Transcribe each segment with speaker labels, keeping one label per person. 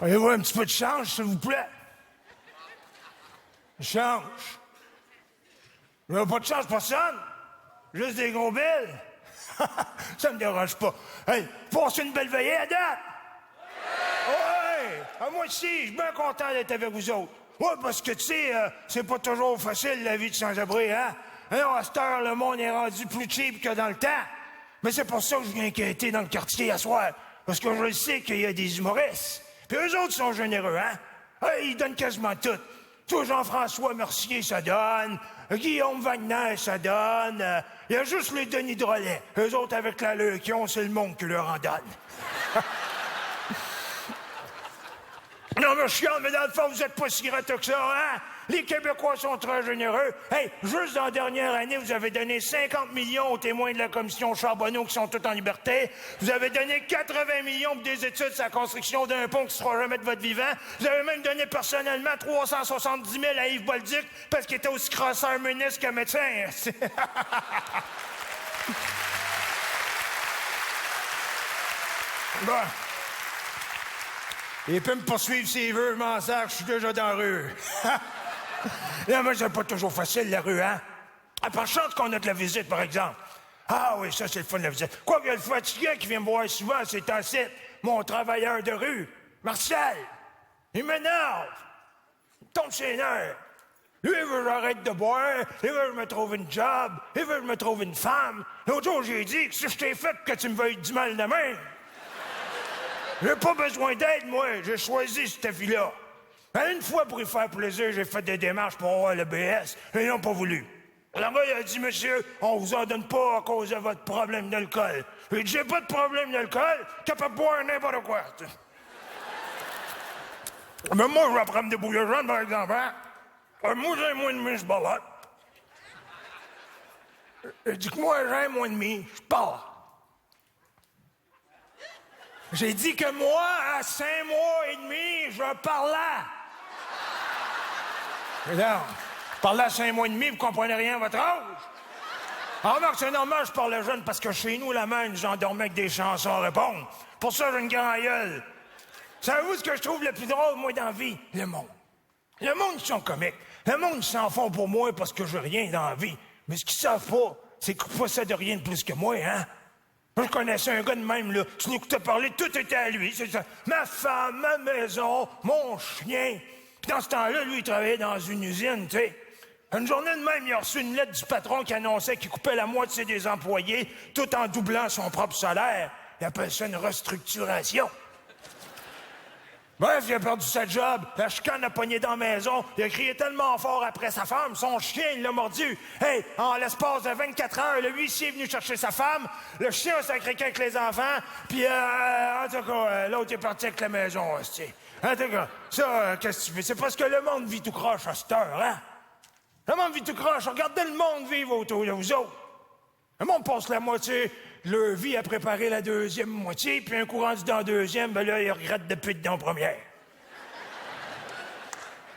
Speaker 1: Avez-vous un petit peu de change, s'il vous plaît? Change. Vous n'avez pas de change, personne? Juste des gros billes? Ça me dérange pas. Hey, passez une belle veillée à date! Ouais! Ah, moi aussi, je suis bien content d'être avec vous autres. Ouais, parce que, tu sais, c'est pas toujours facile, la vie de sans-abri, hein? Alors, à cette heure, le monde est rendu plus cheap que dans le temps. Mais c'est pour ça que je viens inquiéter dans le quartier à soir. Parce que je le sais qu'il y a des humoristes. Puis eux autres sont généreux, hein? Hey, ils donnent quasiment tout. Toi, Jean-François Mercier, ça donne. Guillaume Wagner, ça donne. Il y a juste les Denis Drolet. Eux autres, avec la leur qu'ils ont, c'est le monde qui leur en donne. Non, mais chiant, mais dans le fond, vous êtes pas si gratteux que ça, hein? Les Québécois sont très généreux. Hey, juste dans la dernière année, vous avez donné 50 millions aux témoins de la commission Charbonneau qui sont tous en liberté. Vous avez donné 80 millions pour des études sur la construction d'un pont qui ne se fera jamais de votre vivant. Vous avez même donné personnellement 370 000 à Yves Bolduc parce qu'il était aussi crosseur ministre que médecin. Bon. Il peut me poursuivre s'il veut, je m'en sers, je suis déjà dans la rue. Là, moi, c'est pas toujours facile, la rue, hein? À part chance qu'on a de la visite, par exemple. Ah oui, ça, c'est le fun de la visite. Quoi qu'il y a le fatigué qui vient me voir souvent, c'est temps-ci, mon travailleur de rue, Martial. Il m'énerve. Il tombe sur les nerfs. Lui, il veut que j'arrête de boire, il veut que je me trouve une job, il veut que je me trouve une femme. L'autre jour, j'ai dit que si je t'ai fait que tu me veuilles du mal de même. J'ai pas besoin d'aide, moi. J'ai choisi cette fille-là. Une fois, pour y faire plaisir, j'ai fait des démarches pour avoir le BS. Ils n'ont pas voulu. Alors, moi, il a dit, monsieur, on vous en donne pas à cause de votre problème d'alcool. J'ai dit, j'ai pas de problème d'alcool, capable de boire n'importe quoi. Mais moi, je vais apprendre des boules jeunes, par exemple, hein? Moi, j'ai moins de demi, je balotte. Il dit que moi, j'ai moins de demi, je pars. J'ai dit que moi, à 5 mois et demi, je parlais. Mais non, je parlais à 5 mois et demi, vous comprenez rien à votre âge? Ah, remarque, c'est normal, je parlais jeune, parce que chez nous, la main, j'endormais avec des chansons à répondre. Pour ça, j'ai une grande gueule. Savez-vous ce que je trouve le plus drôle, moi, dans la vie? Le monde. Le monde, ils sont comiques. Le monde, ils s'en font pour moi parce que j'ai rien dans la vie. Mais ce qu'ils savent pas, c'est qu'ils possèdent rien de plus que moi, hein? Moi, je connaissais un gars de même, là. Tu l'écoutais parler, tout était à lui. C'est ça. Ma femme, ma maison, mon chien. Puis dans ce temps-là, lui, il travaillait dans une usine, tu sais. Une journée de même, il a reçu une lettre du patron qui annonçait qu'il coupait la moitié des employés, tout en doublant son propre salaire. Il appelle ça une restructuration. Bref, il a perdu sa job, la chicane a pogné dans la maison, il a crié tellement fort après sa femme, son chien, il l'a mordu. Hey, en l'espace de 24 heures, le huissier est venu chercher sa femme, le chien a sacré avec les enfants, puis en tout cas, l'autre est parti avec la maison, hostie. En tout cas, ça, qu'est-ce que tu fais? C'est parce que le monde vit tout croche à cette heure, hein? Le monde vit tout croche, regardez le monde vivre autour de vous autres. Le monde passe la moitié de leur vie à préparer la deuxième moitié, puis un coup rendu dans la deuxième, ben là, il regrette depuis dans la première.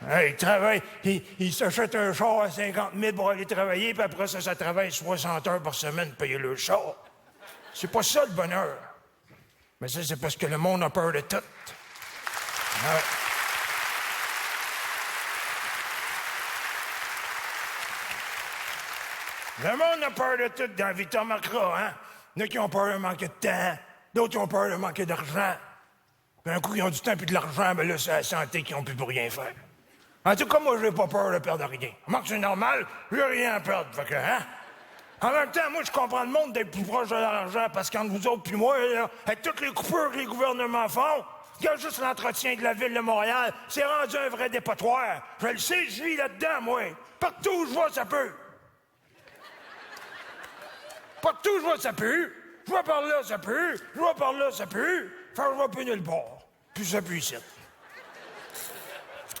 Speaker 1: Hey, il travaille, il s'achète un char à 50 000 pour aller travailler, puis après ça travaille 60 heures par semaine pour payer le char. C'est pas ça, le bonheur. Mais ça, c'est parce que le monde a peur de tout. Ouais. Le monde a peur de tout dans la vie, t'en remarqueras, hein? Il y en a qui ont peur de manquer de temps, d'autres qui ont peur de manquer d'argent. Puis un coup, ils ont du temps puis de l'argent, ben là, c'est la santé qu'ils n'ont plus pour rien faire. En tout cas, moi, j'ai pas peur de perdre rien. Remarque, c'est normal, j'ai rien à perdre, fait que, hein? En même temps, moi, je comprends le monde d'être plus proche de l'argent, parce qu'entre vous autres puis moi, là, avec toutes les coupures que les gouvernements font, il y a juste l'entretien de la ville de Montréal, c'est rendu un vrai dépotoir. Je le sais, je vis là-dedans, moi. Partout où je vois, ça peut. Partout où je vois, ça pue. Je vois par là, ça pue. Je vois par là, ça pue. Enfin, je vois plus nulle part. Puis ça pue ici.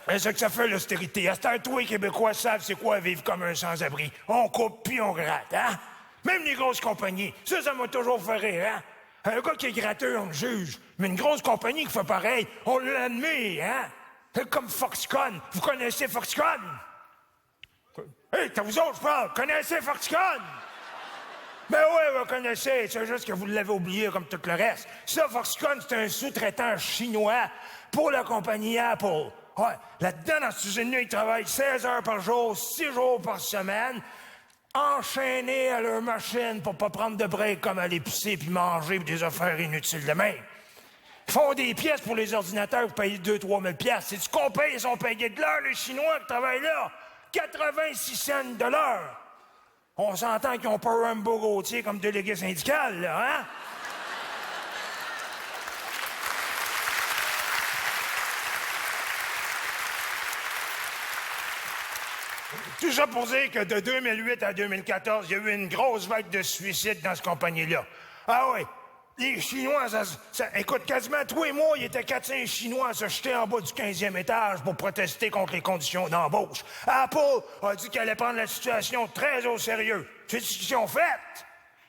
Speaker 1: C'est ça que ça fait, l'austérité. À cette heure, tous les Québécois savent c'est quoi vivre comme un sans-abri. On coupe puis on gratte, hein? Même les grosses compagnies. Ça m'a toujours fait rire, hein? Un gars qui est gratteux, on le juge. Mais une grosse compagnie qui fait pareil, on l'admet, hein? Comme Foxconn. Vous connaissez Foxconn? Hey, t'as vous autres, je parle. Connaissez Foxconn? Ben ouais, vous connaissez, c'est juste que vous l'avez oublié comme tout le reste. Ça, Foxconn, c'est un sous-traitant chinois pour la compagnie Apple. Ouais, là-dedans, dans cette usine-là, ils travaillent 16 heures par jour, 6 jours par semaine, enchaînés à leur machine pour pas prendre de break comme aller pisser puis manger des affaires inutiles de même. Ils font des pièces pour les ordinateurs pour payer 2-3 000 piastres. C'est-tu qu'on paye? Ils sont payés de l'heure, les Chinois qui travaillent là. 86 cents de l'heure. On s'entend qu'ils n'ont pas Rambo Gauthier comme délégué syndical, là, hein? Tout ça pour dire que de 2008 à 2014, il y a eu une grosse vague de suicides dans cette compagnie-là. Ah oui, les Chinois, écoute, quasiment tous les mois, il y était 400 Chinois à se jeter en bas du 15e étage pour protester contre les conditions d'embauche. Apple a dit qu'elle allait prendre la situation très au sérieux. Tu sais ce qu'ils ont fait?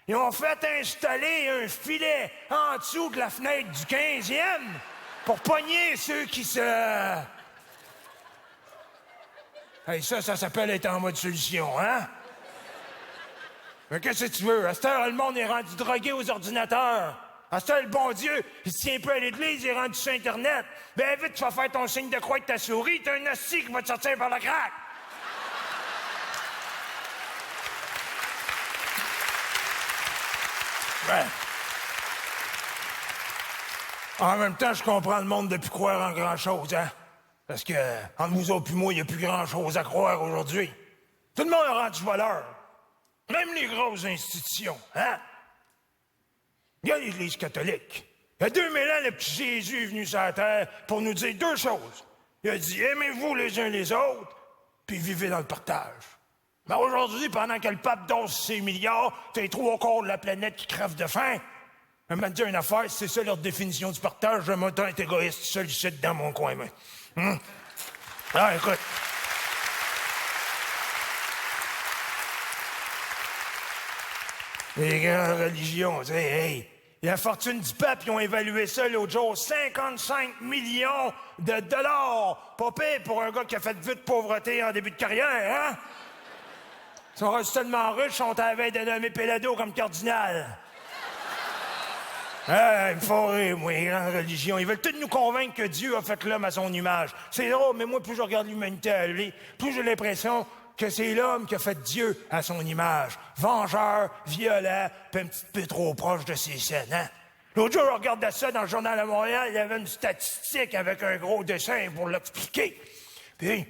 Speaker 1: Ils ont fait installer un filet en dessous de la fenêtre du 15e pour pogner ceux qui se... Hey, ça s'appelle être en mode solution, hein? Mais qu'est-ce que tu veux? À cette heure, le monde est rendu drogué aux ordinateurs. À cette heure, le bon Dieu, il se tient peu à l'église, il est rendu sur Internet. Ben vite, tu vas faire ton signe de croix avec ta souris, t'as un hostie qui va te sortir par la craque. Ouais. En même temps, je comprends le monde de plus croire en grand-chose, hein? Parce que, entre nous autres puis moi, il n'y a plus grand-chose à croire aujourd'hui. Tout le monde a rendu voleur. Même les grosses institutions, hein? Regarde l'Église catholique. Il y a 2000 ans, le petit Jésus est venu sur la terre pour nous dire deux choses. Il a dit, aimez-vous les uns les autres, puis vivez dans le partage. Mais aujourd'hui, pendant que le pape dose ses milliards, t'as les trois quarts de la planète qui crèvent de faim. Je vais te dire une affaire, c'est ça leur définition du partage. Je m'entends être égoïste seul ici dans mon coin, moi. Ah, écoute. Les grandes religions, tu sais, hey. La fortune du pape, ils ont évalué ça l'autre jour, 55 millions de dollars. Pas pire pour un gars qui a fait vue de pauvreté en début de carrière, hein? Ils sont restés tellement riches, ils sont à la veille de nommer Pélado comme cardinal. Ah, ils me font rire, moi, les grandes religions. Ils veulent tous nous convaincre que Dieu a fait l'homme à son image. C'est drôle, mais moi, plus je regarde l'humanité aller, plus j'ai l'impression que c'est l'homme qui a fait Dieu à son image. Vengeur, violent, puis un petit peu trop proche de ses scènes, hein? L'autre jour, je regardais ça dans le Journal de Montréal, il y avait une statistique avec un gros dessin pour l'expliquer. Puis,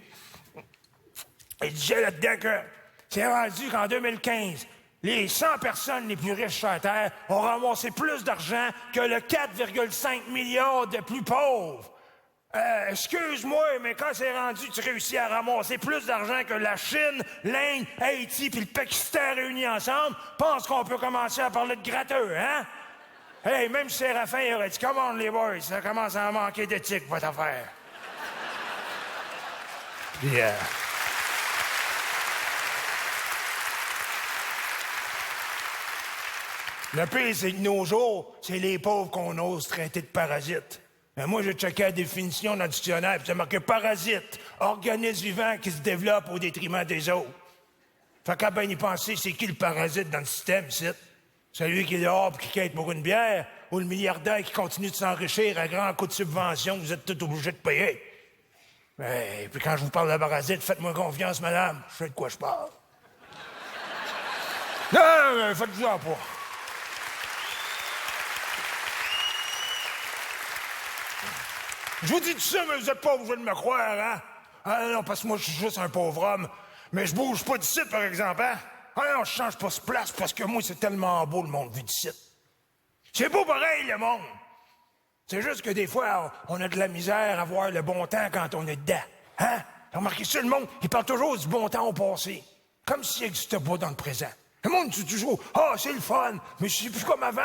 Speaker 1: il disait là-dedans que c'est rendu qu'en 2015, les 100 personnes les plus riches sur la Terre ont ramassé plus d'argent que le 4,5 milliards de plus pauvres. Excuse-moi, mais quand c'est rendu, tu réussis à ramasser plus d'argent que la Chine, l'Inde, Haïti puis le Pakistan réunis ensemble, pense qu'on peut commencer à parler de gratteux, hein? Hey, même Séraphin, il aurait dit, commande les boys, ça commence à manquer d'éthique, votre affaire. Yeah. Le pire, c'est que nos jours, c'est les pauvres qu'on ose traiter de parasites. Mais moi, j'ai checké la définition dans le dictionnaire, puis c'est marqué parasite, organisme vivant qui se développe au détriment des autres. Fait qu'à bien y penser, c'est qui le parasite dans le système, ici? Celui qui est dehors et qui quête pour une bière, ou le milliardaire qui continue de s'enrichir à grands coups de subvention que vous êtes tous obligés de payer? Et puis quand je vous parle de parasite, faites-moi confiance, madame, je sais de quoi je parle. Non, faites-vous-en pas. Je vous dis tout ça, mais vous n'êtes pas obligés de me croire, hein? Ah non, parce que moi, je suis juste un pauvre homme. Mais je bouge pas d'ici, par exemple, hein? Ah non, je change pas de place parce que moi, c'est tellement beau, le monde vu d'ici. C'est beau pareil, le monde. C'est juste que des fois, on a de la misère à voir le bon temps quand on est dedans. Hein? Remarquez ça, le monde, il parle toujours du bon temps au passé. Comme s'il n'existait pas dans le présent. Le monde dit toujours, « Ah, c'est le fun, mais c'est plus comme avant.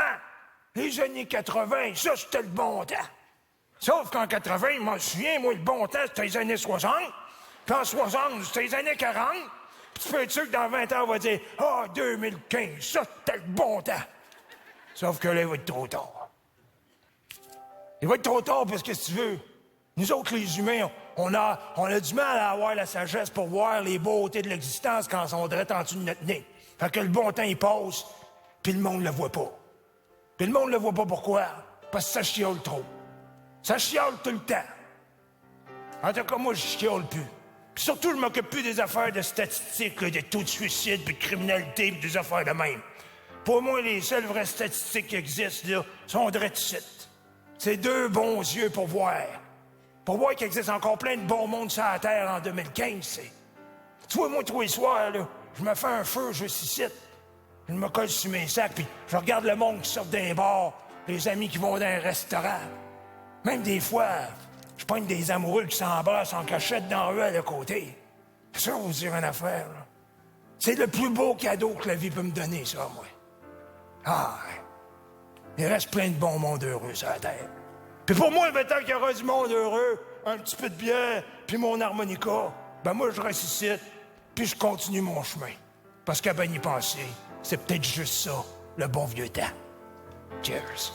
Speaker 1: Les années 80, ça, c'était le bon temps. » Sauf qu'en 80, je m'en souviens, moi, le bon temps, c'était les années 60. Puis en 60, c'était les années 40. Tu peux être sûr que dans 20 ans, on va dire « Ah, 2015, ça, c'était le bon temps. » Sauf que là, il va être trop tard. Il va être trop tard parce que, si tu veux, nous autres, les humains, on a du mal à avoir la sagesse pour voir les beautés de l'existence quand on dirait en dessous de notre nez. Fait que le bon temps, il passe, puis le monde le voit pas. Puis le monde le voit pas pourquoi? Parce que ça chiale trop. Ça chiale tout le temps. En tout cas, moi, je chiale plus. Puis surtout, je m'occupe plus des affaires de statistiques, là, des taux de suicide, puis de criminalité, puis des affaires de même. Pour moi, les seules vraies statistiques qui existent, là, sont de réussite. C'est 2 bons yeux pour voir. Pour voir qu'il existe encore plein de bons mondes sur la Terre en 2015, c'est... Tu vois, moi, tous les soirs, là, je me fais un feu juste ici. Je me colle sur mes sacs, puis je regarde le monde qui sort d'un bar, les amis qui vont dans un restaurant. Même des fois, je pogne des amoureux qui s'embrassent en cachette dans eux à le côté. C'est ça, vous dire une affaire, là. C'est le plus beau cadeau que la vie peut me donner, ça, moi. Ah, il reste plein de bons mondes heureux sur la Terre. Puis pour moi, ben, tant qu'il y aura du monde heureux, un petit peu de bière, puis mon harmonica, ben moi, je reste ici, puis je continue mon chemin. Parce qu'à ben y penser, c'est peut-être juste ça, le bon vieux temps. Cheers.